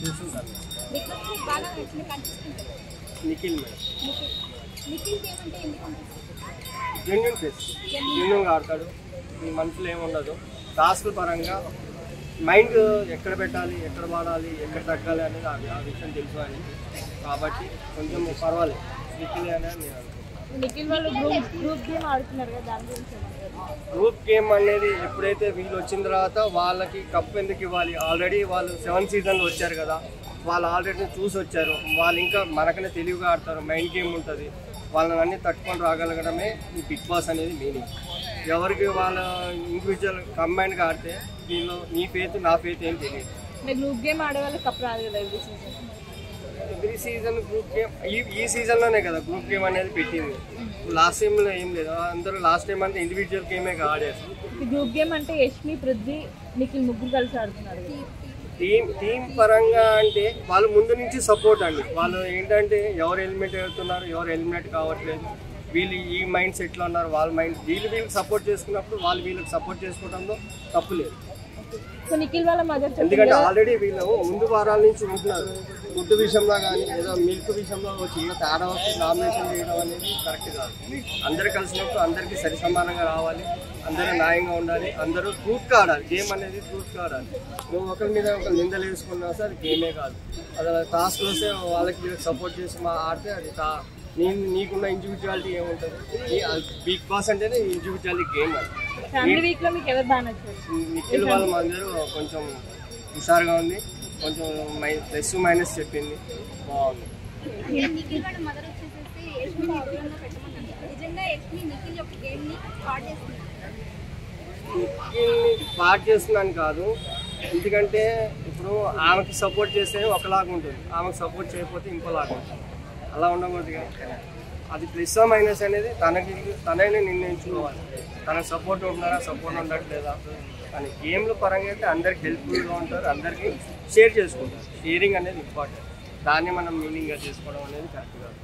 చూస్తుంటాను. Nikhil madam. Genuine face, జెన్యూన్గా ఆడతాడు. ఈ మనసులో ఏముండదు. టాస్క్ పరంగా మైండ్ ఎక్కడ పెట్టాలి, ఎక్కడ వాడాలి, ఎక్కడ తగ్గాలి అనేది ఆ విషయం తెలుసు ఆయనకి. కాబట్టి కొంచెం పర్వాలేదు నిఖిల్ అనేది నేను అనుకుంటున్నాను. నిఖిల్ వాళ్ళు గ్రూప్ గేమ్ ఆడుతున్నారు కదా, దాని గురించి గ్రూప్ గేమ్ అనేది ఎప్పుడైతే వీళ్ళు వచ్చిన తర్వాత వాళ్ళకి కప్ ఎందుకు ఇవ్వాలి, ఆల్రెడీ వాళ్ళు 7 సీజన్లు వచ్చారు కదా, వాళ్ళు ఆల్రెడీ చూసి వచ్చారు. వాళ్ళు ఇంకా మనకనే తెలివిగా ఆడతారు. మైండ్ గేమ్ ఉంటుంది. వాళ్ళని అన్నీ తట్టుకొని రాగలగడమే ఈ బిగ్ బాస్ అనేది మీనింగ్. ఎవరికి వాళ్ళ ఇండివిజువల్ కంబైన్డ్గా ఆడితే దీనిలో నీ ఫేత్ నా ఫేత్ ఏం తెలియదు. గ్రూప్ గేమ్ ఆడే వాళ్ళకి కప్ రాదు కదా ఎవ్రీ సీజన్ గ్రూప్ గేమ్. ఈ సీజన్లోనే కదా గ్రూప్ గేమ్ అనేది పెట్టింది. లాస్ట్ టైంలో ఏం లేదు. అందరూ లాస్ట్ టైం అంతా ఇండివిజువల్ గేమే ఆడారు. గ్రూప్ గేమ్ అంటే యష్మి, పృథ్వీ, నిఖిల్ ముగ్గురు కలిసి ఆడుతున్నారు. టీం పరంగా అంటే వాళ్ళు ముందు నుంచి సపోర్ట్ అండి. వాళ్ళు ఏంటంటే ఎవరు ఎలిమినేట్ అవుతున్నారు, ఎవరు ఎలిమినేట్ కావట్లేదు, వీళ్ళు ఈ మైండ్ సెట్లో ఉన్నారు, వాళ్ళ మైండ్ వీళ్ళకి సపోర్ట్ చేసుకున్నప్పుడు వాళ్ళు వీళ్ళకి సపోర్ట్ చేసుకోవడంలో తప్పు లేదు. నిఖిల్ వాళ్ళ మదర్ ఎందుకంటే ఆల్రెడీ వీళ్ళు ముందు వారాల నుంచి ఉంటున్నారు. ఫుడ్ విషయంలో కానీ ఏదో మిల్క్ విషయంలో చిన్న తేడా వస్తే నామినేషన్ చేయడం అనేది కరెక్ట్ కాదు. అందరూ కలిసినప్పుడు అందరికీ సరి సమానంగా రావాలి, అందరూ న్యాయంగా ఉండాలి, అందరూ ట్రూత్గా ఆడాలి. గేమ్ అనేది ట్రూత్గా ఆడాలి. నువ్వు ఒకరి మీద ఒకరు నిందలు వేసుకున్నా సరే గేమే కాదు. అది టాస్క్లు వస్తే వాళ్ళకి వీళ్ళకి సపోర్ట్ చేసి ఆడితే అది నీకున్న ఇండివిజువాలిటీ ఏముంటుంది. బిగ్ బాస్ అంటేనే ఇండివిజువాలిటీ గేమ్ అది. నిఖిల్ వాళ్ళ అందరూ కొంచెం హుషారుగా ఉంది, కొంచెం ప్లస్ మైనస్ చెప్పింది, బాగుంది. నిఖిల్ని స్టార్ట్ చేస్తున్నాను కాదు, ఎందుకంటే ఇప్పుడు ఆమెకి సపోర్ట్ చేస్తే ఒకలాగా ఉంటుంది, ఆమెకు సపోర్ట్ చేయకపోతే ఇంకోలాగా ఉంటుంది. అలా ఉండకూడదు కదా. అది ప్లస్ మైనస్ అనేది తననే నిర్ణయించుకోవాలి. తనకు సపోర్ట్ ఉంటున్నారా, సపోర్ట్ ఉండట్లేదా అని. గేమ్ల పరంగా అయితే అందరికి హెల్ప్ఫుల్గా ఉంటారు, అందరికీ షేర్ చేసుకుంటారు. షేరింగ్ అనేది ఇంపార్టెంట్. దాన్ని మనం మీనింగ్గా చేసుకోవడం అనేది కరెక్ట్ కాదు.